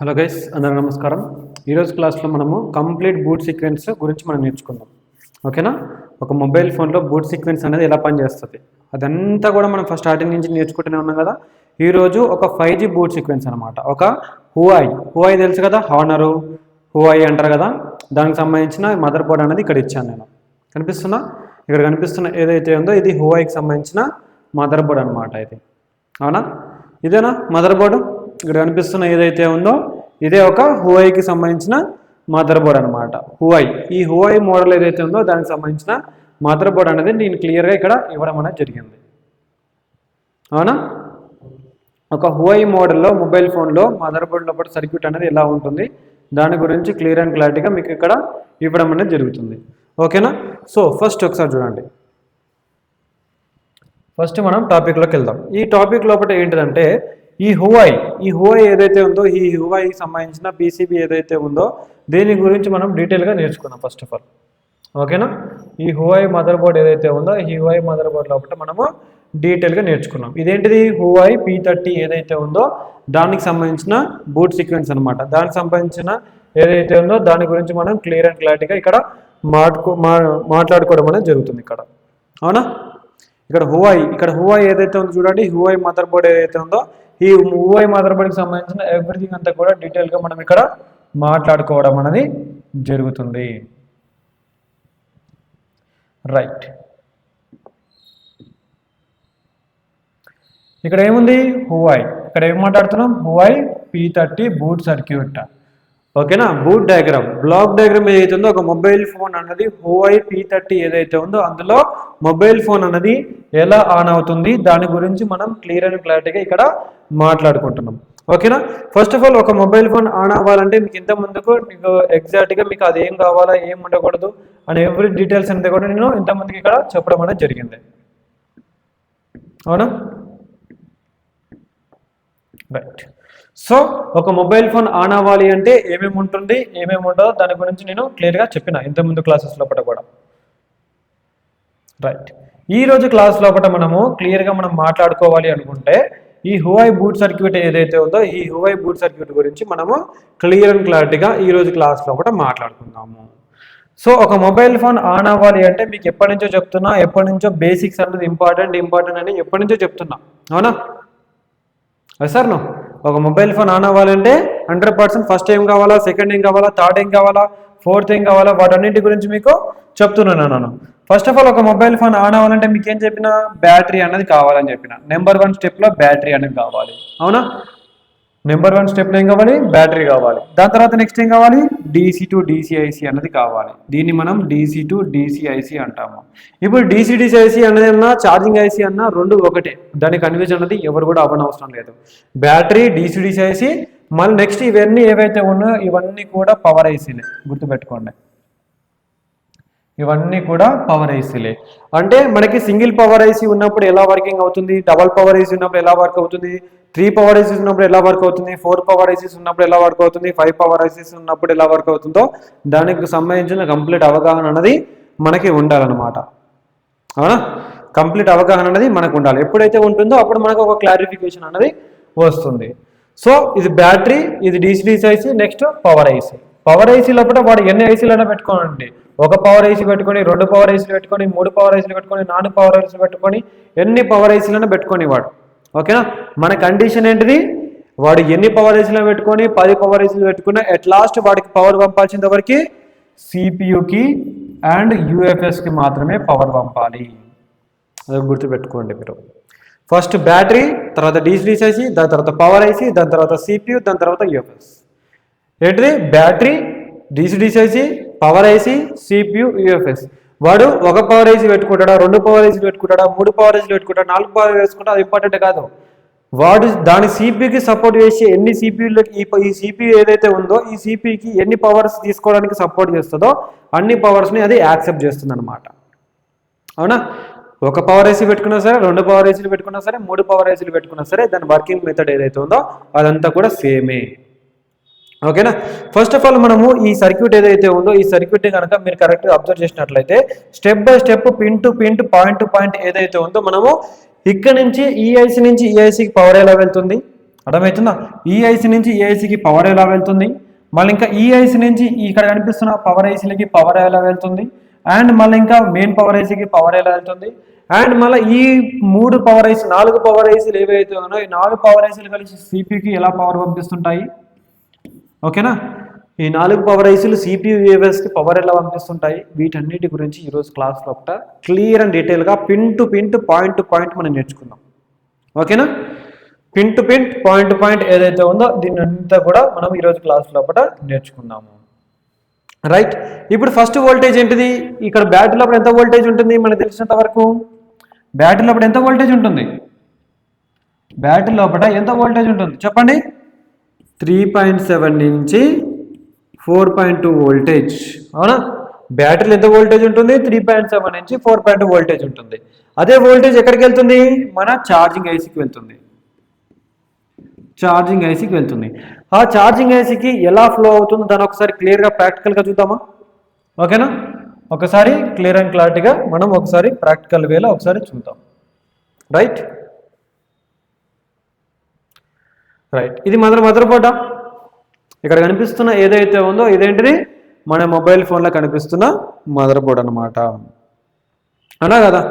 Hello guys, అందరూ నమస్కారం. ఈరోజు క్లాస్లో మనము కంప్లీట్ బూట్ సీక్వెన్స్ గురించి మనం నేర్చుకుందాం. ఓకేనా? ఒక మొబైల్ ఫోన్లో బూట్ సీక్వెన్స్ అనేది ఎలా పనిచేస్తుంది అదంతా కూడా మనం ఫస్ట్ స్టార్టింగ్ నుంచి నేర్చుకుంటూనే ఉన్నాం కదా. ఈరోజు ఒక 5G బూట్ సీక్వెన్స్ అనమాట. ఒక హువాయి తెలుసు కదా, హానరు హువాయి అంటారు కదా, దానికి సంబంధించిన మదర్ బోర్డ్ అనేది ఇక్కడ ఇచ్చాను నేను. కనిపిస్తుందా? ఇక్కడ కనిపిస్తున్న ఏదైతే ఉందో ఇది హువాయికి సంబంధించిన మదర్ బోర్డ్ అనమాట. ఇది అవునా? ఇదేనా మదర్ బోర్డు? ఇక్కడ కనిపిస్తున్న ఏదైతే ఉందో ఇదే ఒక హువాయికి సంబంధించిన మదర్ బోర్డ్ అనమాట. ఈ హువాయి మోడల్ ఏదైతే ఉందో దానికి సంబంధించిన మదర్ బోర్డ్ అనేది నేను క్లియర్గా ఇక్కడ ఇవ్వడం అనేది జరిగింది. అవునా? ఒక హువాయి మోడల్లో మొబైల్ ఫోన్లో మదర్ బోర్డ్ లోపల సర్క్యూట్ అనేది ఎలా ఉంటుంది దాని గురించి క్లియర్ అండ్ క్లారిటీగా మీకు ఇక్కడ ఇవ్వడం అనేది జరుగుతుంది. ఓకేనా? సో ఫస్ట్ ఒకసారి చూడండి. ఫస్ట్ మనం టాపిక్లోకి వెళ్దాం. ఈ టాపిక్ లోపల ఏంటిదంటే ఈ హువాయి ఏదైతే ఉందో ఈ హువాయికి సంబంధించిన పీసీబీ ఏదైతే ఉందో దీని గురించి మనం డీటెయిల్గా నేర్చుకుందాం ఫస్ట్ ఆఫ్ ఆల్. ఓకేనా? ఈ హువాయి మదర్ బోర్డ్ ఏదైతే ఉందో ఈ హువాయి మదర్ బోర్డ్ లోపల మనము డీటెయిల్గా నేర్చుకున్నాం. ఇదేంటిది? హువాయి P30 ఏదైతే ఉందో దానికి సంబంధించిన బూట్ సీక్వెన్స్ అనమాట. దానికి సంబంధించిన ఏదైతే ఉందో దాని గురించి మనం క్లియర్ అండ్ క్లారిటీగా ఇక్కడ మాట్లాడుకోవడం అనేది జరుగుతుంది ఇక్కడ. అవునా? ఇక్కడ హువాయి ఏదైతే ఉందో చూడండి, హువాయి మదర్ బోర్డ్ ఏదైతే ఉందో ఈ హువాయి మదర్ బోర్డ్కి సంబంధించిన ఎవ్రీథింగ్ అంతా కూడా డీటెయిల్గా మనం ఇక్కడ మాట్లాడుకోవడం అనేది జరుగుతుంది. రైట్. ఇక్కడ ఏముంది? హువాయి. ఇక్కడ ఏం మాట్లాడుతున్నాం? Huawei P30 boot circuit. ఓకేనా? బూట్ డయాగ్రామ్, బ్లాక్ డయాగ్రామ్ ఏదైతే ఉందో ఒక మొబైల్ ఫోన్ అన్నది హువాయి P30 ఏదైతే ఉందో అందులో మొబైల్ ఫోన్ అనేది ఎలా ఆన్ అవుతుంది దాని గురించి మనం క్లియర్ అండ్ క్లారిటీగా ఇక్కడ మాట్లాడుకుంటున్నాం. ఓకేనా? ఫస్ట్ ఆఫ్ ఆల్ ఒక మొబైల్ ఫోన్ ఆన్ అవ్వాలంటే మీకు ఇంత ముందుకు మీకు ఎగ్జాక్ట్గా మీకు అది ఏం కావాలా ఏం ఉండకూడదు అనే ఎవ్రీ డీటెయిల్స్ అంతా కూడా నేను ఇంతమందికి ఇక్కడ చెప్పడం అనేది జరిగింది. అవునా? రైట్. సో ఒక మొబైల్ ఫోన్ ఆన్ అవ్వాలి అంటే ఏమేమి ఉంటుంది ఏమేమి ఉండదో దాని గురించి నేను క్లియర్గా చెప్పిన ఇంతకుముందు క్లాసెస్ లోపల కూడా. రైట్. ఈరోజు క్లాస్ లోపల మనము క్లియర్గా మనం మాట్లాడుకోవాలి అనుకుంటే ఈ హువాయి బూట్ సర్క్యూట్ ఏదైతే ఉందో ఈ హువాయి బూట్ సర్క్యూట్ గురించి మనము క్లియర్ అండ్ క్లారిటీగా ఈరోజు క్లాస్ లోపల మాట్లాడుకుందాము. సో ఒక మొబైల్ ఫోన్ ఆన్ అవ్వాలి అంటే మీకు ఎప్పటి నుంచో చెప్తున్నా, ఎప్పటి నుంచో బేసిక్స్ అనేది ఇంపార్టెంట్ అని ఎప్పటి నుంచో చెప్తున్నా. అవునా? సార్ నో ఒక మొబైల్ ఫోన్ ఆన్ అవ్వాలంటే 100% ఫస్ట్ ఏం కావాలా, సెకండ్ ఏం కావాలా, థర్డ్ ఏం కావాలా, ఫోర్త్ ఏం కావాలా, వాటన్నింటి గురించి మీకు చెప్తున్నాను. ఫస్ట్ ఆఫ్ ఆల్ ఒక మొబైల్ ఫోన్ ఆన్ అవ్వాలంటే మీకు ఏం చెప్పిన? బ్యాటరీ అనేది కావాలని చెప్పిన. నెంబర్ 1 స్టెప్లో బ్యాటరీ అనేది కావాలి. అవునా? నెంబర్ 1 స్టెప్లో ఏం కావాలి? బ్యాటరీ కావాలి. దాని తర్వాత నెక్స్ట్ ఏం కావాలి? DC to DC-IC అన్నది కావాలి. దీన్ని మనం DC to DC-IC అంటాము. ఇప్పుడు DC-DC-IC అనేది అన్నా ఛార్జింగ్ IC అన్నా రెండు ఒకటే, దాని కన్ఫ్యూజన్ అనేది ఎవరు కూడా అవ్వనవసరం లేదు. బ్యాటరీ, DC-DC-IC, మళ్ళీ నెక్స్ట్ ఇవన్నీ ఏవైతే ఉన్నాయో ఇవన్నీ కూడా పవర్ ICలే, గుర్తుపెట్టుకోండి. ఇవన్నీ కూడా పవర్ ఐసీలే. అంటే మనకి సింగిల్ పవర్ ఐసీ ఉన్నప్పుడు ఎలా వర్కింగ్ అవుతుంది, డబల్ పవర్ ఐసీ ఉన్నప్పుడు ఎలా వర్క్ అవుతుంది, 3 పవర్ ఐసీస్ ఉన్నప్పుడు ఎలా వర్క్ అవుతుంది, 4 పవర్ ఐసీస్ ఉన్నప్పుడు ఎలా వర్క్ అవుతుంది, 5 పవర్ ఐసీస్ ఉన్నప్పుడు ఎలా వర్క్ అవుతుందో దానికి సంబంధించిన కంప్లీట్ అవగాహన అనేది మనకి ఉండాలన్నమాట. అవునా? కంప్లీట్ అవగాహన అనేది మనకు ఉండాలి. ఎప్పుడైతే ఉంటుందో అప్పుడు మనకు ఒక క్లారిఫికేషన్ అనేది వస్తుంది. సో ఇది బ్యాటరీ, ఇది DC-DC-IC, next power IC. Power IC లోపల వాడు ఎన్ని ఐసీలైనా పెట్టుకోనండి. ఒక పవర్ ఐసీ పెట్టుకొని, 2 పవర్ ఐసీలు పెట్టుకొని, 3 పవర్ ఐసీలు పెట్టుకొని, 4 పవర్ ఐసీలు పెట్టుకొని, ఎన్ని పవర్ ఐసీలైనా పెట్టుకొని వాడు. ఓకేనా? మన కండిషన్ ఏంటిది? వాడు ఎన్ని పవర్ ఐసీలు పెట్టుకొని 10 పవర్ ఐసీలు పెట్టుకున్నా ఎట్ లాస్ట్ వాడికి పవర్ పంపాల్సిన వరకు సిపియుకి అండ్ యూఎఫ్ఎస్కి మాత్రమే పవర్ పంపాలి. అది గుర్తుపెట్టుకోండి మీరు. ఫస్ట్ బ్యాటరీ, తర్వాత DC-DC-IC, దాని తర్వాత పవర్ ఐసీ, దాని తర్వాత CPU, దాని తర్వాత యూఎఫ్ఎస్. ఏంటిది? Battery, DC-DC-IC, power IC, CPU, UFS. వాడు ఒక పవర్ ఐసీ పెట్టుకుంటాడా, 2 పవర్ ఐసీలు పెట్టుకుంటాడా, 3 పవర్ ఐసీలు పెట్టుకుంటాడా, 4 పవర్ వేసుకుంటా, అది ఇంపార్టెంట్ కాదు. వాడు దాని CPUకి సపోర్ట్ చేసి ఎన్ని CPUలకి ఈ CPU ఏదైతే ఉందో ఈ CPUకి ఎన్ని పవర్స్ తీసుకోవడానికి సపోర్ట్ చేస్తుందో అన్ని పవర్స్ని అది యాక్సెప్ట్ చేస్తుంది అనమాట. అవునా? ఒక పవర్ ఐసీ పెట్టుకున్నా సరే, 2 పవర్ ఐసీలు పెట్టుకున్నా సరే, 3 పవర్ ఐసీలు పెట్టుకున్నా సరే, దాని వర్కింగ్ మెథడ్ ఏదైతే ఉందో అదంతా కూడా సేమే. ఓకేనా? ఫస్ట్ ఆఫ్ ఆల్ మనము ఈ సర్క్యూట్ ఏదైతే ఉందో ఈ సర్క్యూట్ కనుక మీరు కరెక్ట్గా అబ్జర్వ్ చేసినట్లయితే step by step, pin to pin, point to point ఏదైతే ఉందో మనము ఇక్కడ నుంచి ఈ ఐసీ నుంచి ఈ ఐసీకి పవర్ ఎలా వెళ్తుంది, అర్థమవుతుందా? ఈ ఐసీ నుంచి ఈ ఐసీకి పవర్ ఎలా వెళ్తుంది, మళ్ళీ ఇంకా ఈ ఐసీ నుంచి ఇక్కడ కనిపిస్తున్న పవర్ ఐసీలకి పవర్ ఎలా వెళ్తుంది, అండ్ మళ్ళీ ఇంకా మెయిన్ పవర్ ఐసీకి పవర్ ఎలా వెళ్తుంది, అండ్ మళ్ళీ ఈ 3 పవర్ ఐసీ 4 పవర్ ఐసీలు ఏవైతే ఉన్నాయో ఈ 4 పవర్ ఐసీలు కలిసి సిపికి ఎలా పవర్ పంపిస్తుంటాయి. ఓకేనా? ఈ 4 పవర్ ఐసీలు సిపియు కి పవర్ ఎలా పంపిస్తుంటాయి, వీటన్నిటి గురించి ఈరోజు క్లాస్ లోపల క్లియర్ అండ్ డీటెయిల్గా pin to point to point మనం నేర్చుకుందాం. ఓకేనా? Pin to point to point ఏదైతే ఉందో దీని అంతా కూడా మనం ఈరోజు క్లాస్ లోపల నేర్చుకుందాము. రైట్, ఇప్పుడు ఫస్ట్ వోల్టేజ్ ఏంటిది, ఇక్కడ బ్యాటరీ లోపల ఎంత వోల్టేజ్ ఉంటుంది మనకు తెలిసినంత వరకు. బ్యాటరీ లోపల ఎంత వోల్టేజ్ ఉంటుంది, బ్యాటరీ లోపల ఎంత వోల్టేజ్ ఉంటుంది చెప్పండి. 3.7 నుంచి 4.2 వోల్టేజ్. అవునా? బ్యాటరీలో ఎంత వోల్టేజ్ ఉంటుంది, 3.7 నుంచి 4.2 వోల్టేజ్ ఉంటుంది. అదే వోల్టేజ్ ఎక్కడికి వెళ్తుంది, మన ఛార్జింగ్ ఐసీకి వెళ్తుంది. ఛార్జింగ్ ఐసీకి వెళ్తుంది. ఆ ఛార్జింగ్ ఐసీకి ఎలా ఫ్లో అవుతుందో దాన్ని ఒకసారి క్లియర్గా ప్రాక్టికల్గా చూద్దామా. ఓకేనా? ఒకసారి క్లియర్ అండ్ క్లారిటీగా మనం ఒకసారి ప్రాక్టికల్ వేలో ఒకసారి చూద్దాం. రైట్, ఇది మదర్ బోర్డా. ఇక్కడ కనిపిస్తున్న ఏదైతే ఉందో ఇదేంటిది మన మొబైల్ ఫోన్లో కనిపిస్తున్న మదర్ బోర్డ్ అనమాట. అవునా కదా?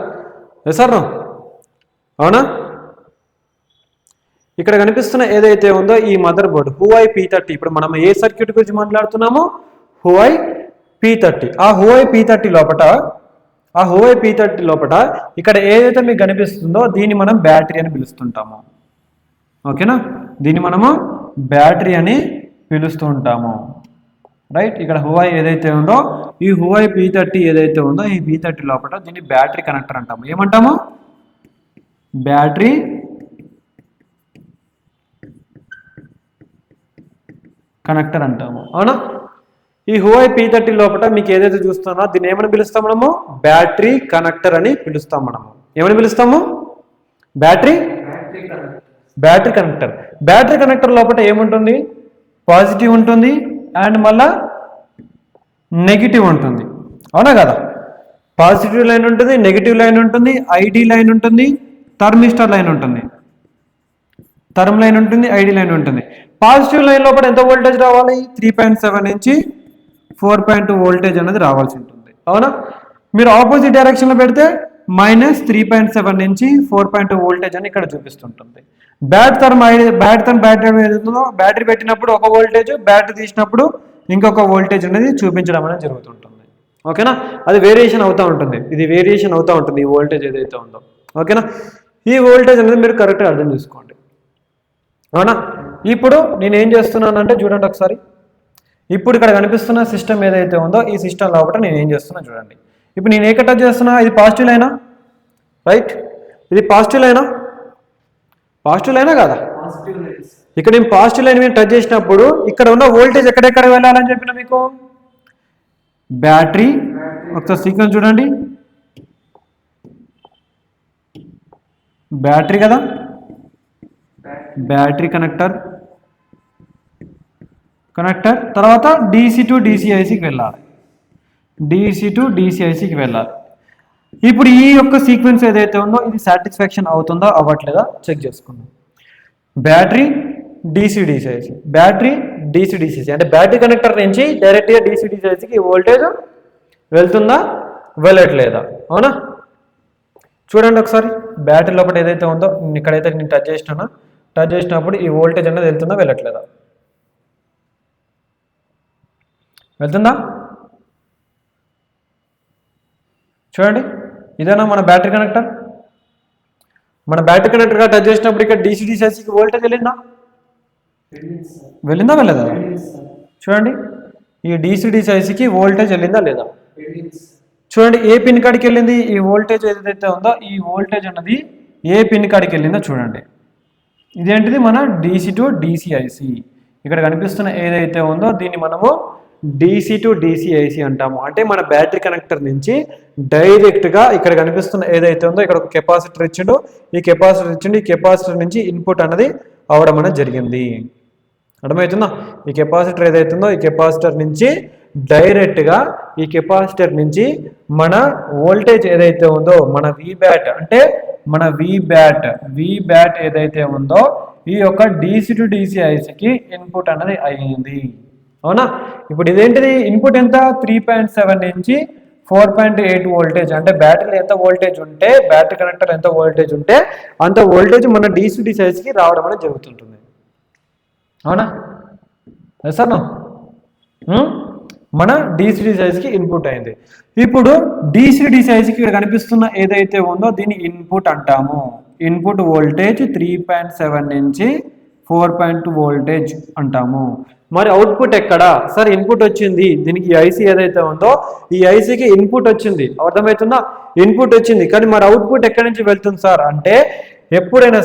సార్ అవునా? ఇక్కడ కనిపిస్తున్న ఏదైతే ఉందో ఈ మదర్ బోర్డ్ హువాయి P30. ఇప్పుడు మనం ఏ సర్క్యూట్ గురించి మాట్లాడుతున్నామో హువాయి P30. ఆ హువాయి P30 లోపల ఇక్కడ ఏదైతే మీకు కనిపిస్తుందో దీన్ని మనం బ్యాటరీ అని పిలుస్తుంటాము. ఓకేనా? దీన్ని మనము బ్యాటరీ అని పిలుస్తూ ఉంటాము. రైట్, ఇక్కడ హువాయి ఏదైతే ఉందో ఈ హువాయి P30 ఏదైతే ఉందో ఈ P30 లోపల దీన్ని బ్యాటరీ కనెక్టర్ అంటాము. ఏమంటాము? బ్యాటరీ కనెక్టర్ అంటాము. అవునా? ఈ హువాయి P30 లోపల మీకు ఏదైతే చూస్తున్నా దీన్ని ఏమని పిలుస్తాం మనము, బ్యాటరీ కనెక్టర్ అని పిలుస్తాం. మనము ఏమని పిలుస్తాము, బ్యాటరీ కనెక్టర్. బ్యాటరీ కనెక్టర్ లోపల ఏముంటుంది, పాజిటివ్ ఉంటుంది అండ్ మళ్ళా నెగిటివ్ ఉంటుంది. అవునా కదా? పాజిటివ్ లైన్ ఉంటుంది, నెగిటివ్ లైన్ ఉంటుంది, ఐడి లైన్ ఉంటుంది, థర్మిస్టర్ లైన్ ఉంటుంది, థర్మ్ లైన్ ఉంటుంది, ఐడి లైన్ ఉంటుంది. పాజిటివ్ లైన్ లోపల ఎంత వోల్టేజ్ రావాలి, 3.7 నుంచి 4.2 వోల్టేజ్ అనేది రావాల్సి ఉంటుంది. అవునా? మీరు ఆపోజిట్ డైరెక్షన్లో పెడితే -3.7 నుంచి 4.2 వోల్టేజ్ అని ఇక్కడ చూపిస్తుంటుంది. బ్యాటరీ పెట్టినప్పుడు ఒక వోల్టేజ్, బ్యాటరీ తీసినప్పుడు ఇంకొక వోల్టేజ్ అనేది చూపించడం అనేది జరుగుతుంటుంది. ఓకేనా? అది వేరియేషన్ అవుతూ ఉంటుంది, ఇది వేరియేషన్ అవుతూ ఉంటుంది ఈ వోల్టేజ్ ఏదైతే ఉందో. ఓకేనా? ఈ వోల్టేజ్ అనేది మీరు కరెక్ట్గా అర్థం చేసుకోండి. అవునా? ఇప్పుడు నేను ఏం చేస్తున్నానంటే చూడండి ఒకసారి. ఇప్పుడు ఇక్కడ కనిపిస్తున్న సిస్టమ్ ఏదైతే ఉందో ఈ సిస్టమ్ లోపల నేను ఏం చేస్తున్నా చూడండి. ఇప్పుడు నేను ఏ టచ్ చేస్తున్నా, ఇది పాజిటివ్ లైనా, రైట్? ఇది పాజిటివ్ లైనా కదా? ఇక్కడ నేను పాజిటివ్ లైన్ మీద టచ్ చేసినప్పుడు ఇక్కడ ఉన్న వోల్టేజ్ ఎక్కడెక్కడ వెళ్ళాలని చెప్పిన మీకు, బ్యాటరీ ఒకసారి సీక్వెన్స్ చూడండి. బ్యాటరీ కదా, బ్యాటరీ కనెక్టర్ తర్వాత DC టు DCICకి వెళ్ళాలి, DC టు DCICకి వెళ్ళాలి. ఇప్పుడు ఈ యొక్క సీక్వెన్స్ ఏదైతే ఉందో ఇది సాటిస్ఫాక్షన్ అవుతుందో అవ్వట్లేదా చెక్ చేసుకుందాం. Battery DC DCIC, battery DC DCIC అంటే బ్యాటరీ కనెక్టర్ నుంచి డైరెక్ట్గా DC DCICకి వోల్టేజ్ వెళ్తుందా వెళ్ళట్లేదా. అవునా? చూడండి ఒకసారి బ్యాటరీ లోపల ఏదైతే ఉందో ఇక్కడైతే నేను టచ్ చేసినప్పుడు ఈ వోల్టేజ్ అనేది వెళ్తుందా వెళ్ళట్లేదా, వెళ్తుందా? చూడండి, ఇదేనా మన బ్యాటరీ కనెక్టర్. మన బ్యాటరీ కనెక్టర్గా టచ్ చేసినప్పుడు ఇక్కడ DC DCICకి వోల్టేజ్ వెళ్ళిందా వెళ్ళలేదా? చూడండి, ఈ DC DCICకి వోల్టేజ్ వెళ్ళిందా లేదా. చూడండి ఏ పిన్ కాడికి వెళ్ళింది, ఈ వోల్టేజ్ ఏదైతే ఉందో ఈ వోల్టేజ్ అన్నది ఏ పిన్ కాడికి వెళ్ళిందో చూడండి. ఇదేంటిది మన DC టు DCIC. ఇక్కడ కనిపిస్తున్న ఏదైతే ఉందో దీన్ని మనము DC టు DCIC అంటాము. అంటే మన బ్యాటరీ కనెక్టర్ నుంచి డైరెక్ట్గా ఇక్కడ కనిపిస్తున్న ఏదైతే ఉందో ఇక్కడ ఒక కెపాసిటర్ ఇచ్చిండు, ఈ కెపాసిటర్ నుంచి ఇన్పుట్ అనేది అవడం అనేది జరిగింది. అర్థమవుతుందా? ఈ కెపాసిటర్ ఏదైతే ఉందో ఈ కెపాసిటర్ నుంచి డైరెక్ట్గా ఈ కెపాసిటర్ నుంచి మన వోల్టేజ్ ఏదైతే ఉందో మన V బ్యాట్ అంటే మన V బ్యాట్ ఏదైతే ఉందో ఈ యొక్క డీసీ టు డీసీ ఐసీకి ఇన్పుట్ అనేది అయ్యింది. అవునా? ఇప్పుడు ఇదేంటిది ఇన్పుట్ ఎంత 3.7 నుంచి 4.8 వోల్టేజ్. అంటే బ్యాటరీ ఎంత వోల్టేజ్ ఉంటే, బ్యాటరీ కనెక్టర్ ఎంత వోల్టేజ్ ఉంటే అంత వోల్టేజ్ మన డీసీ డీసీ ఐసీకి రావడం అనేది జరుగుతుంటుంది. అవునా? సార్ మన డీసీ సైజ్కి ఇన్పుట్ అయింది. ఇప్పుడు డీసీ సైజ్కి ఇక్కడ కనిపిస్తున్న ఏదైతే ఉందో దీన్ని ఇన్పుట్ అంటాము. ఇన్పుట్ వోల్టేజ్ 3.7 నుంచి 4.2 వోల్టేజ్ అంటాము. మరి అవుట్పుట్ ఎక్కడ? సార్ ఇన్పుట్ వచ్చింది, దీనికి ఈ ఐసీ ఏదైతే ఉందో ఈ ఐసీకి ఇన్పుట్ వచ్చింది. అర్థమవుతుందా? ఇన్పుట్ వచ్చింది, కానీ మరి అవుట్పుట్ ఎక్కడి నుంచి వెళ్తుంది సార్ అంటే ఎప్పుడైనా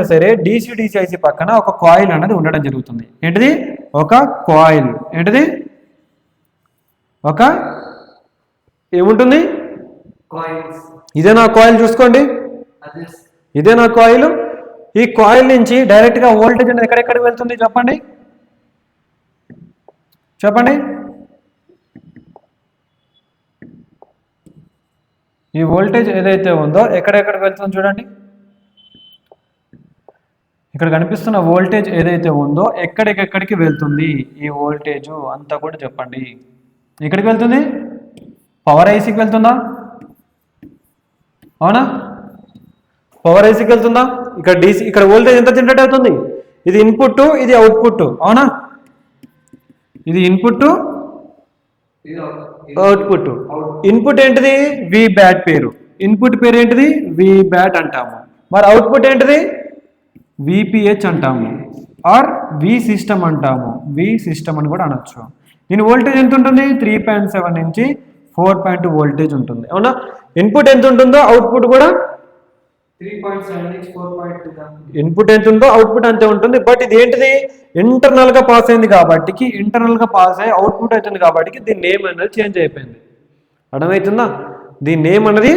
సరే డీసీ డీసీ ఐసీ పక్కన ఒక కాయిల్ అనేది ఉండడం జరుగుతుంది. ఏంటిది? ఒక కాయిల్. ఏంటిది? ఒక ఏముంటుంది? ఇదే నా కాయిల్, చూసుకోండి, ఇదే నా కాయిల్. ఈ కాయిల్ నుంచి డైరెక్ట్ గా వోల్టేజ్ అనేది ఎక్కడెక్కడికి వెళ్తుంది చెప్పండి? ఈ వోల్టేజ్ ఏదైతే ఉందో ఎక్కడెక్కడికి వెళ్తుంది చూడండి. ఇక్కడ కనిపిస్తున్న వోల్టేజ్ ఏదైతే ఉందో ఎక్కడికెక్కడికి వెళ్తుంది ఈ వోల్టేజ్ అంతా కూడా చెప్పండి. ఎక్కడికి వెళ్తుంది? పవర్ ఐసీకి వెళ్తుందా? అవునా? పవర్ ఐసీకి వెళ్తుందా? ఇక్కడ డీసీ, ఇక్కడ వోల్టేజ్ ఎంత జనరేట్ అవుతుంది? ఇది ఇన్పుట్, ఇది అవుట్పుట్. అవునా? ఇది ఇన్పుట్, అవుట్పుట్. ఇన్పుట్ ఏంటిది? వి బ్యాట్ పేరు. ఇన్పుట్ పేరు ఏంటిది? వి బ్యాట్ అంటాము. మరి అవుట్పుట్ ఏంటిది? విపిహెచ్ అంటాము, ఆర్ వి సిస్టమ్ అంటాము. వి సిస్టమ్ అని కూడా అనొచ్చు. దీని వోల్టేజ్ ఎంత ఉంటుంది? 3.7 నుంచి 4.2 వోల్టేజ్ ఉంటుంది. అవునా? ఇన్పుట్ ఎంత ఉంటుందో అవుట్పుట్ కూడా 3.7 నుంచి 4.2. ఇన్పుట్ ఎంత ఉందో అవుట్పుట్ అంతే ఉంటుంది. బట్ ఇది ఏంటిది? ఇంటర్నల్ గా పాస్ అయింది కాబట్టి, ఇంటర్నల్ గా పాస్ అయ్యి అవుట్పుట్ అవుతుంది కాబట్టి దీని నేమ్ అనేది చేంజ్ అయిపోయింది. అర్థమవుతుందా? దీని నేమ్ అనేది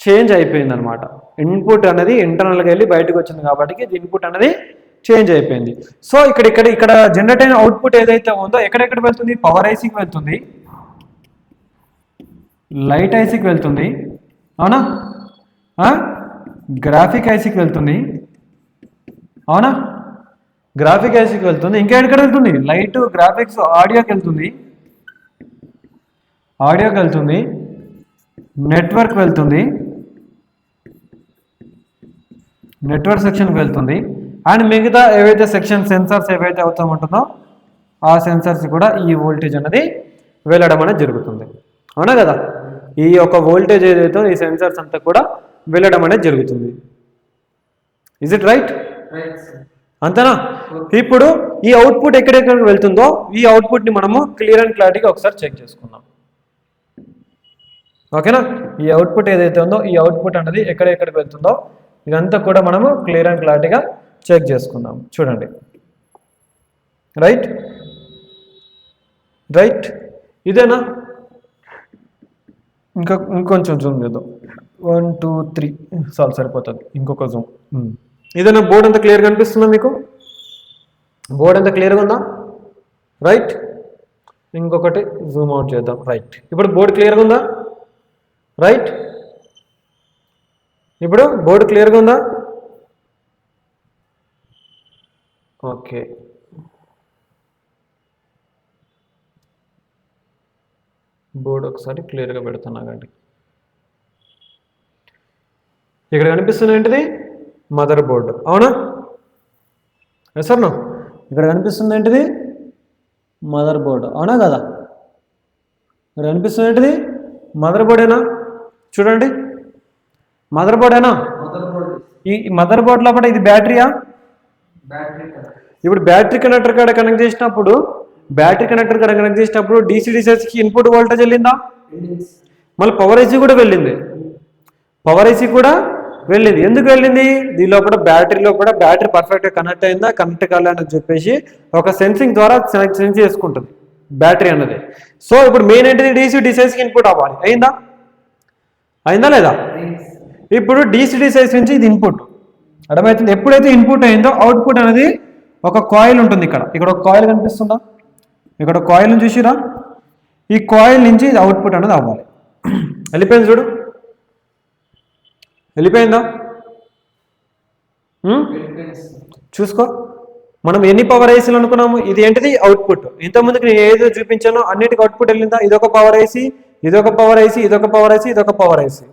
చేంజ్ అయిపోయింది అనమాట. ఇన్పుట్ అనేది ఇంటర్నల్గా వెళ్ళి బయటకు వచ్చింది కాబట్టి ఇన్పుట్ అనేది చేంజ్ అయిపోయింది. సో ఇక్కడ జనరేట్ అయిన అవుట్పుట్ ఏదైతే ఉందో ఎక్కడెక్కడ వెళ్తుంది? పవర్ ఐసీకి వెళ్తుంది, లైట్ ఐసీకి వెళ్తుంది. అవునా? గ్రాఫిక్ ఐసీకి వెళ్తుంది. అవునా? గ్రాఫిక్ ఐసీకి వెళ్తుంది. ఇంకా ఎక్కడ వెళ్తుంది? లైట్, గ్రాఫిక్స్, ఆడియోకి వెళ్తుంది, నెట్వర్క్ వెళ్తుంది, నెట్వర్క్ సెక్షన్కి వెళ్తుంది. అండ్ మిగతా ఏవైతే సెక్షన్ సెన్సార్స్ ఏవైతే అవుతూ ఉంటుందో ఆ సెన్సార్స్ కూడా ఈ వోల్టేజ్ అనేది వెళ్ళడం అనేది జరుగుతుంది. అవునా కదా? ఈ యొక్క వోల్టేజ్ ఏదైతే ఈ సెన్సార్స్ అంతా కూడా వెళ్ళడం అనేది జరుగుతుంది. Is it right? అంతేనా? ఇప్పుడు ఈ అవుట్పుట్ ఎక్కడెక్కడికి వెళ్తుందో ఈ అవుట్పుట్ని మనము క్లియర్ అండ్ క్లారిటీగా ఒకసారి చెక్ చేసుకుందాం. ఓకేనా? ఈ అవుట్పుట్ ఏదైతే ఉందో ఈ అవుట్పుట్ అనేది ఎక్కడెక్కడికి వెళ్తుందో ఇదంతా కూడా మనము క్లియర్ అండ్ క్లారిటీగా చెక్ చేసుకుందాం. చూడండి. రైట్? ఇదేనా? ఇంకొంచెం జూమ్ చేద్దాం. 1 2 3 చాలు, సరిపోతుంది. ఇంకొక జూమ్. ఇదేనా? బోర్డ్ అంతా క్లియర్గా అనిపిస్తుందా మీకు? బోర్డ్ అంతా క్లియర్గా ఉందా? రైట్? ఇంకొకటి జూమ్ అవుట్ చేద్దాం. రైట్. ఇప్పుడు బోర్డ్ క్లియర్గా ఉందా? రైట్? ఇప్పుడు బోర్డు క్లియర్గా ఉందా? ఓకే. బోర్డు ఒకసారి క్లియర్గా పెడుతున్నానండి. ఇక్కడ కనిపిస్తుంది ఏంటిది? Mother board. అవునా? సార్ నో, ఇక్కడ కనిపిస్తుంది ఏంటిది? Mother board. అవునా కదా? ఇక్కడ కనిపిస్తుంది ఏంటిది? మదర్ బోర్డేనా? చూడండి, మదర్ బోర్డేనా? ఈ మదర్ బోర్డ్ లోపల ఇది బ్యాటరీయా? ఇప్పుడు బ్యాటరీ కనెక్టర్ కాడ కనెక్ట్ చేసినప్పుడు డీసీ డిసైస్కి ఇన్పుట్ వోల్టేజ్ వెళ్ళిందా? మళ్ళీ పవర్ ఐసీ కూడా వెళ్ళింది. ఎందుకు వెళ్ళింది? దీని లోపల బ్యాటరీ పర్ఫెక్ట్గా కనెక్ట్ అయిందా, కనెక్ట్ కాలేదని చెప్పేసి ఒక సెన్సింగ్ ద్వారా సెన్స్ చేసుకుంటుంది బ్యాటరీ అన్నది. సో ఇప్పుడు మెయిన్ ఏంటిది? డీసీ డిసైస్కి ఇన్పుట్ అవ్వాలి. అయిందా లేదా? ఇప్పుడు డీసీ డిసైస్ నుంచి ఇది ఇన్పుట్. అర్థమవుతుంది? ఎప్పుడైతే ఇన్పుట్ అయిందో అవుట్పుట్ అనేది ఒక కాయిల్ ఉంటుంది. ఇక్కడ ఒక కాయిల్ కనిపిస్తుందా? ఇక్కడ ఒక కాయిల్ చూసిరా? ఈ కాయిల్ నుంచి ఇది అవుట్పుట్ అనేది అవ్వాలి. వెళ్ళిపోయింది చూడు, వెళ్ళిపోయిందా? చూసుకో, మనం ఎన్ని పవర్ ఐసీలు అనుకున్నాము, ఇది ఏంటిది అవుట్పుట్. ఇంతకుముందుకు నేను ఏదో చూపించానో అన్నిటికీ అవుట్పుట్ వెళ్ళిందా, ఇదొక పవర్ ఐసీ, ఇదొక పవర్ ఐసీ, ఇదొక పవర్ ఐసీ, ఇదొక పవర్ ఐసీ.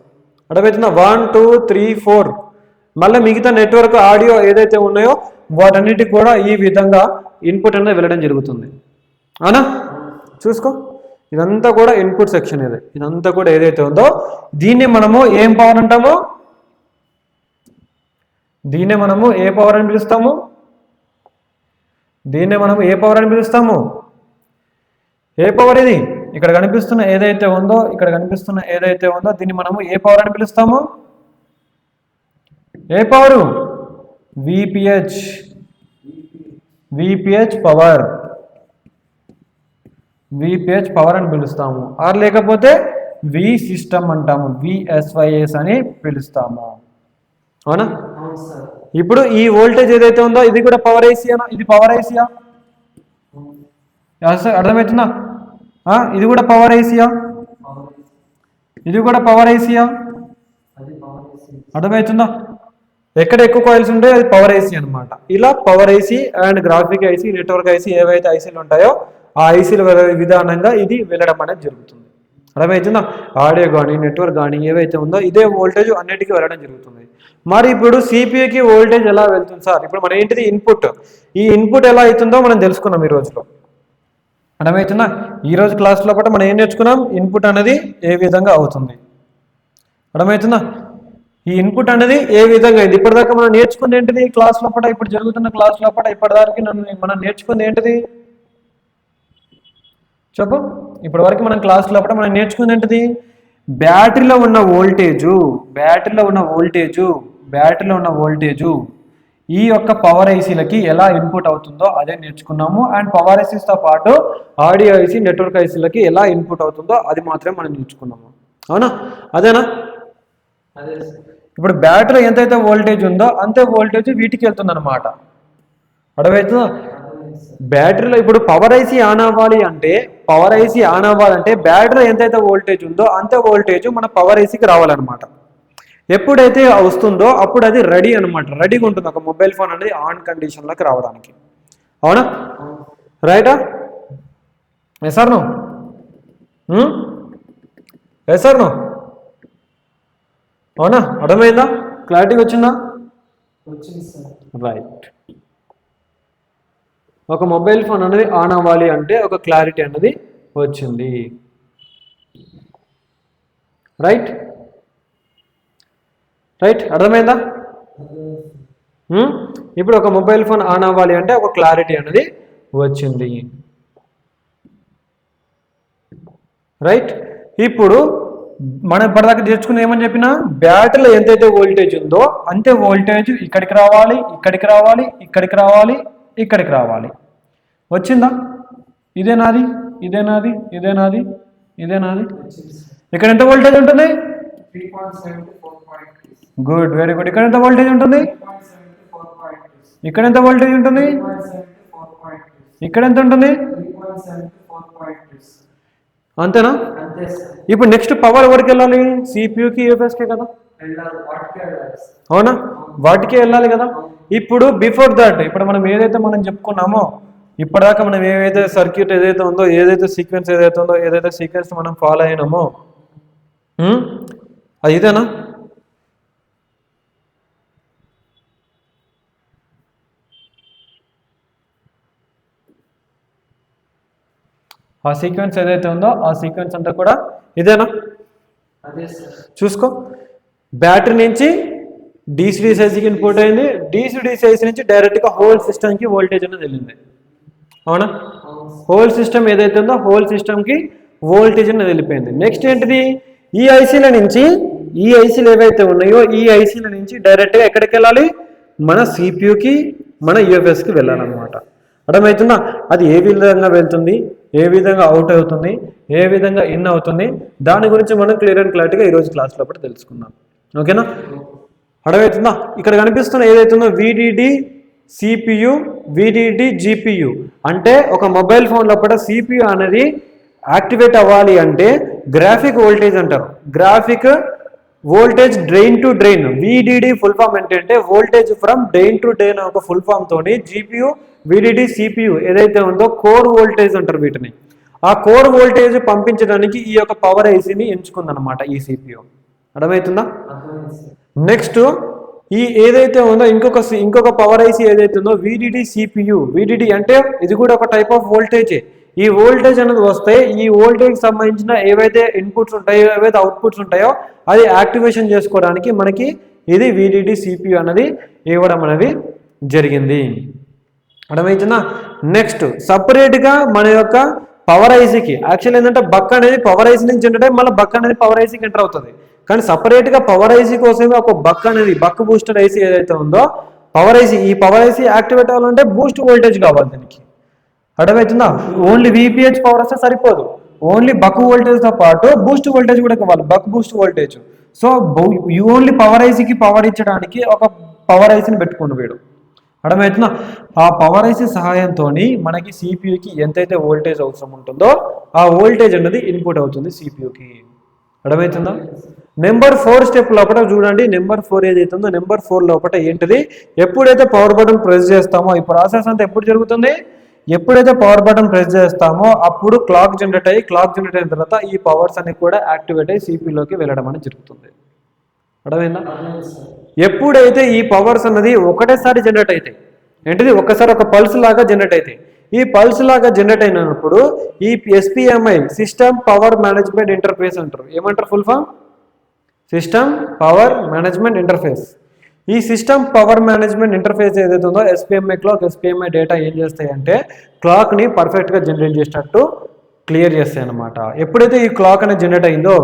అర్థమవుతుందా? 1 2 3 4. మళ్ళీ మిగతా నెట్వర్క్ ఆడియో ఏదైతే ఉన్నాయో వాటన్నిటికి కూడా ఈ విధంగా ఇన్పుట్ అనేది వెళ్ళడం జరుగుతుంది. అవునా? చూసుకో, ఇదంతా కూడా ఇన్పుట్ సెక్షన్. ఇదంతా కూడా ఏదైతే ఉందో దీన్ని మనము ఏం పవర్ అంటాము, దీన్నే మనము ఏ పవర్ అని పిలుస్తాము, దీన్నే మనము ఏ పవర్ అని పిలుస్తాము, ఏ పవర్ ఇది ఇక్కడ కనిపిస్తున్న ఏదైతే ఉందో, ఇక్కడ కనిపిస్తున్న ఏదైతే ఉందో దీన్ని మనము ఏ పవర్ అని పిలుస్తాము, ఏ power, VPH, VPH power, VPH power అని పిలుస్తాము. ఆర్ లేకపోతే వి సిస్టమ్ అంటాము, విఎస్వైఎస్ అని పిలుస్తాము. అవునా? ఇప్పుడు ఈ వోల్టేజ్ ఏదైతే ఉందో ఇది కూడా పవర్ ఐసీనా, ఇది పవర్ ఐసీయా, అర్థమవుతుందా? ఇది కూడా పవర్ ఐసీయా, ఇది కూడా పవర్ ఐసీయా, అర్థమవుతుందా? ఎక్కడ ఎక్కువ కాయిల్స్ ఉంటాయో అది పవర్ ఐసీ అనమాట. ఇలా power IC and graphic IC, network IC ఏవైతే ఐసీలు ఉంటాయో ఆ ఐసీల విధానంగా ఇది వెళ్ళడం అనేది జరుగుతుంది. అర్థమవుతుందా? ఆడియో కానీ నెట్వర్క్ కానీ ఏవైతే ఉందో ఇదే వోల్టేజ్ అన్నిటికీ వెళ్ళడం జరుగుతుంది. మరి ఇప్పుడు సిపియుకి వోల్టేజ్ ఎలా వెళ్తుంది సార్? ఇప్పుడు మన ఏంటిది ఇన్పుట్, ఈ ఇన్పుట్ ఎలా అవుతుందో మనం తెలుసుకున్నాం ఈ రోజులో. అర్థమవుతుందా? ఈ రోజు క్లాస్లో పాటు మనం ఏం నేర్చుకున్నాం, ఇన్పుట్ అనేది ఏ విధంగా అవుతుంది. అర్థమవుతుందా? ఈ ఇన్పుట్ అనేది ఏ విధంగా అయింది. ఇప్పటిదాకా మనం నేర్చుకుంది ఏంటిది క్లాస్ లోపల, ఇప్పుడు జరుగుతున్న క్లాస్ లోపల ఇప్పటిదాకా మనం నేర్చుకుంది ఏంటిది చెప్పు. ఇప్పటి వరకు మనం క్లాస్ లోపల మనం నేర్చుకుంది ఏంటిది, బ్యాటరీలో ఉన్న వోల్టేజు, బ్యాటరీలో ఉన్న వోల్టేజు, బ్యాటరీలో ఉన్న వోల్టేజు ఈ యొక్క పవర్ ఐసీలకి ఎలా ఇన్పుట్ అవుతుందో అదే నేర్చుకున్నాము. అండ్ పవర్ ఐసీస్తో పాటు ఆడియో ఐసీ, నెట్వర్క్ ఐసీలకి ఎలా ఇన్పుట్ అవుతుందో అది మాత్రమే మనం నేర్చుకున్నాము. అవునా? అదేనా? ఇప్పుడు బ్యాటరీ ఎంతైతే వోల్టేజ్ ఉందో అంతే వోల్టేజ్ వీటికి వెళ్తుంది అనమాట. అర్థమవుతుందా? బ్యాటరీలో ఇప్పుడు పవర్ ఐసీ ఆన్ అవ్వాలి అంటే, పవర్ ఐసీ ఆన్ అవ్వాలంటే బ్యాటరీ ఎంతైతే వోల్టేజ్ ఉందో అంతే వోల్టేజ్ మన పవర్ ఐసీకి రావాలన్నమాట. ఎప్పుడైతే వస్తుందో అప్పుడు అది రెడీ అనమాట, రెడీగా ఉంటుంది ఒక మొబైల్ ఫోన్ అనేది ఆన్ కండిషన్లోకి రావడానికి. అవునా? రైటా? Yes or no? Yes or no? అవునా? అర్థమైందా? క్లారిటీ వచ్చిందా? రైట్. ఒక మొబైల్ ఫోన్ అనేది ఆన్ అవ్వాలి అంటే ఒక క్లారిటీ అనేది వచ్చింది. రైట్? రైట్, అర్థమైందా? ఇప్పుడు ఒక మొబైల్ ఫోన్ ఆన్ అవ్వాలి అంటే ఒక క్లారిటీ అనేది వచ్చింది. రైట్? ఇప్పుడు మనం ఇప్పటిదాకా నేర్చుకుని ఏమని చెప్పినా, బ్యాటరీలో ఎంతైతే వోల్టేజ్ ఉందో అంతే వోల్టేజ్ ఇక్కడికి రావాలి, ఇక్కడికి రావాలి, ఇక్కడికి రావాలి, ఇక్కడికి రావాలి. వచ్చిందా? ఇదే నాది, ఇదే నాది, ఇదే నాది, ఇదే నాది. ఇక్కడ ఎంత వోల్టేజ్ ఉంటుంది? Good, very good. ఇక్కడ ఎంత వోల్టేజ్ ఉంటుంది? ఇక్కడ ఎంత వోల్టేజ్ ఉంటుంది? ఇక్కడ ఎంత ఉంటుంది? అంతేనా? ఇప్పుడు నెక్స్ట్ పవర్ ఎవరికి వెళ్ళాలి? సిపియుకి, యూఎఫ్ఎస్కే కదా. అవునా? వాటికే వెళ్ళాలి కదా. ఇప్పుడు బిఫోర్ దట్ ఇప్పుడు మనం ఏదైతే మనం చెప్పుకున్నామో ఇప్పటిదాకా మనం ఏదైతే సర్క్యూట్ ఏదైతే ఉందో, ఏదైతే సీక్వెన్స్ ఏదైతే ఉందో, ఏదైతే సీక్వెన్స్ మనం ఫాలో అయినామో అది ఇదేనా? ఆ సీక్వెన్స్ ఏదైతే ఉందో ఆ సీక్వెన్స్ అంతా కూడా ఇదేనా? చూసుకో, బ్యాటరీ నుంచి డీసీ డిసికి ఇన్పుట్ అయింది, డీసీ డిసి నుంచి డైరెక్ట్గా హోల్ సిస్టమ్కి వోల్టేజ్ అనేది వెళ్ళింది. అవునా? హోల్ సిస్టమ్ ఏదైతే ఉందో హోల్ సిస్టమ్కి వోల్టేజ్ అనేది వెళ్ళిపోయింది. నెక్స్ట్ ఏంటిది? ఈ ఐసీల నుంచి, ఈ ఐసీలు ఏవైతే ఉన్నాయో ఈ ఐసీల నుంచి డైరెక్ట్గా ఎక్కడికి వెళ్ళాలి? మన సిపియుకి, మన యూఎఫ్ఎస్కి వెళ్ళాలన్నమాట. అర్థమవుతుందా? అది ఏ విధంగా వెళ్తుంది, ఏ విధంగా అవుట్ అవుతుంది, ఏ విధంగా ఇన్ అవుతుంది, దాని గురించి మనం క్లియర్ అండ్ క్లారిటీగా ఈరోజు క్లాస్లో కూడా తెలుసుకుందాం. ఓకేనా? అర్థమవుతుందా? ఇక్కడ కనిపిస్తున్న ఏదైతుందో విడిడి సిపియు, విడిడి జిపియు అంటే ఒక మొబైల్ ఫోన్ లోపల సిపియు అనేది యాక్టివేట్ అవ్వాలి అంటే గ్రాఫిక్ వోల్టేజ్ అంటారు. Graphic voltage drain to drain, VDD full form ఏంటంటే voltage from drain to drain ఒక ఫుల్ ఫామ్ తోని జీపీయూ విడిడి సిపియు ఏదైతే ఉందో కోర్ వోల్టేజ్ అంటారు వీటిని. ఆ కోర్ వోల్టేజ్ పంపించడానికి ఈ యొక్క పవర్ ఐసీని ఎంచుకుందనమాట ఈ సిపియు. అర్థమవుతుందా? నెక్స్ట్ ఈ ఏదైతే ఉందో ఇంకొక పవర్ ఐసీ ఏదైతే ఉందో విడిడి సిపియు. విడిడి అంటే ఇది కూడా ఒక టైప్ ఆఫ్ వోల్టేజే. ఈ వోల్టేజ్ అనేది వస్తే ఈ వోల్టేజ్ సంబంధించిన ఏవైతే ఇన్పుట్స్ ఉంటాయో ఏవైతే అవుట్పుట్స్ ఉంటాయో అది యాక్టివేషన్ చేసుకోవడానికి మనకి ఇది విడిడి సిపియు అనేది ఇవ్వడం అనేది జరిగింది. అర్థమవుతుందా? నెక్స్ట్ సపరేట్గా మన యొక్క పవర్ ఐసీకి యాక్చువల్ ఏంటంటే బక్ అనేది పవర్ ఐసీ నుంచి జనరేట్ అయ్యి మళ్ళీ బక్ అనేది పవర్ ఐసీకి ఎంటర్ అవుతుంది. కానీ సపరేట్గా పవర్ ఐసీ కోసమే ఒక బక్ బూస్టర్ ఐసీ ఏదైతే ఉందో ఈ పవర్ ఐసీ యాక్టివేట్ అవ్వాలంటే బూస్ట్ వోల్టేజ్ కావాలి దీనికి. అర్థమవుతుందా? ఓన్లీ విపిహెచ్ పవర్ వస్తే సరిపోదు, ఓన్లీ బక్ వోల్టేజ్తో పాటు బూస్ట్ వోల్టేజ్ కూడా కావాలి, buck boost voltage. So only power ఐసీకి పవర్ ఇచ్చడానికి ఒక పవర్ ఐసీని పెట్టుకుని వీడు. అర్థమవుతుందా? ఆ పవర్ ఐసీ సహాయంతో మనకి సిపియుకి ఎంతైతే వోల్టేజ్ అవసరం ఉంటుందో ఆ వోల్టేజ్ అనేది ఇన్పుట్ అవుతుంది సిపియుకి. అర్థమవుతుందా? నెంబర్ 4 స్టెప్ లోపల చూడండి. నెంబర్ 4 ఏదైతే ఉందో నెంబర్ 4 లోపల ఏంటిది, ఎప్పుడైతే పవర్ బటన్ ప్రెస్ చేస్తామో ఈ ప్రాసెస్ అంతా ఎప్పుడు జరుగుతుంది, ఎప్పుడైతే పవర్ బటన్ ప్రెస్ చేస్తామో అప్పుడు క్లాక్ జనరేట్ అయిన తర్వాత ఈ పవర్స్ అన్ని కూడా యాక్టివేట్ అయ్యి సిపియులోకి వెళ్ళడం అనేది జరుగుతుంది. అర్థమైందా? ఎప్పుడైతే ఈ పవర్స్ అన్నది ఒకటేసారి జనరేట్ అవుతాయి, ఏంటిది ఒకసారి ఒక పల్స్ లాగా జనరేట్ అవుతాయి. ఈ పల్స్ లాగా జనరేట్ అయినప్పుడు ఈ SPMI system power management interface అంటారు. ఏమంటారు full form? System power management interface. ఈ సిస్టమ్ పవర్ మేనేజ్మెంట్ ఇంటర్ఫేస్ ఏదైతే ఉందో ఎస్పిఎంఐ క్లాక్ ఎస్పిఎంఐ డేటా ఏం చేస్తాయి అంటే క్లాక్ని పర్ఫెక్ట్గా జనరేట్ చేసినట్టు క్లియర్ చేస్తాయి అన్నమాట. ఎప్పుడైతే ఈ క్లాక్ అనేది జనరేట్ అయిందో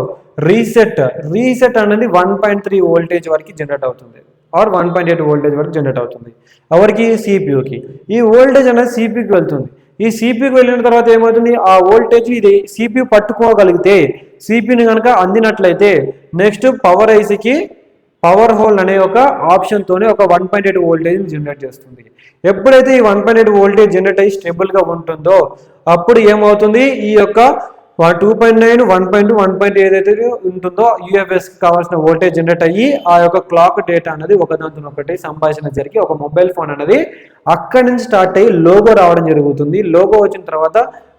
రీసెట్ అనేది 1.3 వోల్టేజ్ వరకు జనరేట్ అవుతుంది, ఆర్ 1.8 వోల్టేజ్ వరకు జనరేట్ అవుతుంది. ఎవరికి? సిపియుకి. ఈ వోల్టేజ్ అనేది సిపియుకి వెళ్తుంది. ఈ సిపియుకి వెళ్ళిన తర్వాత ఏమవుతుంది, ఆ వోల్టేజ్ ఇది సిపియు పట్టుకోగలిగితే, సిపియుని కనుక అందినట్లయితే నెక్స్ట్ పవర్ ఐసీకి పవర్ హోల్డ్ అనే ఒక ఆప్షన్తోనే ఒక 1.8 వోల్టేజ్ జనరేట్ చేస్తుంది. ఎప్పుడైతే ఈ 1.8 వోల్టేజ్ జనరేట్ అయ్యి స్టేబుల్గా ఉంటుందో అప్పుడు ఏమవుతుంది, ఈ యొక్క 2.9 1.2 1.8 ఏదైతే ఉంటుందో యూఎఫ్ఎస్కి కావాల్సిన వోల్టేజ్ జనరేట్ అయ్యి ఆ యొక్క క్లాక్ డేటా అనేది ఒకదాంతో ఒకటి సంభాషణ జరిగి ఒక మొబైల్ ఫోన్ అనేది అక్కడి నుంచి స్టార్ట్ అయ్యి లోగో రావడం జరుగుతుంది. లోగో వచ్చిన తర్వాత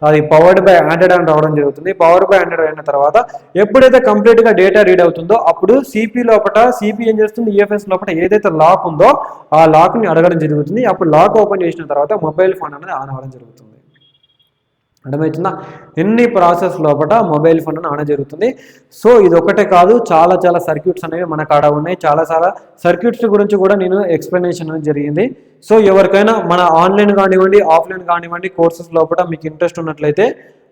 అది పవర్డ్ బై ఆండ్రాయిడ్ అని రావడం జరుగుతుంది. పవర్డ్ బై ఆండ్రాయిడ్ అయిన తర్వాత ఎప్పుడైతే కంప్లీట్గా డేటా రీడ్ అవుతుందో అప్పుడు సిపి ఏం చేస్తుంది, యూఎఫ్ఎస్ లోపల ఏదైతే లాక్ ఉందో ఆ లాక్ని అడగడం జరుగుతుంది. అప్పుడు లాక్ ఓపెన్ చేసిన తర్వాత మొబైల్ ఫోన్ అనేది ఆన్ అవ్వడం జరుగుతుంది. అర్థమవుతుందా? ఎన్ని ప్రాసెస్ లోపల మొబైల్ ఫోన్ ఆన్ జరుగుతుంది. సో ఇది ఒకటే కాదు, చాలా సర్క్యూట్స్ అనేవి మన కాడ ఉన్నాయి. చాలా సర్క్యూట్స్ గురించి కూడా నేను ఎక్స్ప్లెనేషన్ జరిగింది. సో ఎవరికైనా మన ఆన్లైన్ కానివ్వండి ఆఫ్లైన్ కానివ్వండి కోర్సెస్ లోపల మీకు ఇంట్రెస్ట్ ఉన్నట్లయితే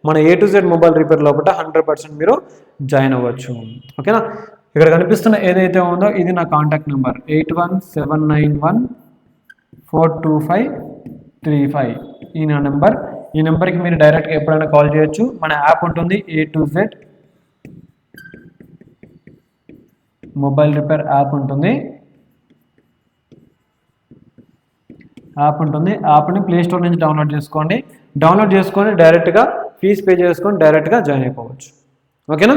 మన A to Z mobile repair లోపల 100% మీరు జాయిన్ అవ్వచ్చు. ఓకేనా? ఇక్కడ కనిపిస్తున్న ఏదైతే ఉందో ఇది నా కాంటాక్ట్ నెంబర్ 8179142535. ఈ నా నెంబర్. ఈ నెంబర్కి మీరు డైరెక్ట్గా ఎప్పుడైనా కాల్ చేయొచ్చు. మన యాప్ ఉంటుంది A to Z mobile repair app ఉంటుంది. యాప్ని ప్లే స్టోర్ నుంచి డౌన్లోడ్ చేసుకొని డైరెక్ట్గా ఫీజు పే చేసుకొని డైరెక్ట్గా జాయిన్ అయిపోవచ్చు. ఓకేనా?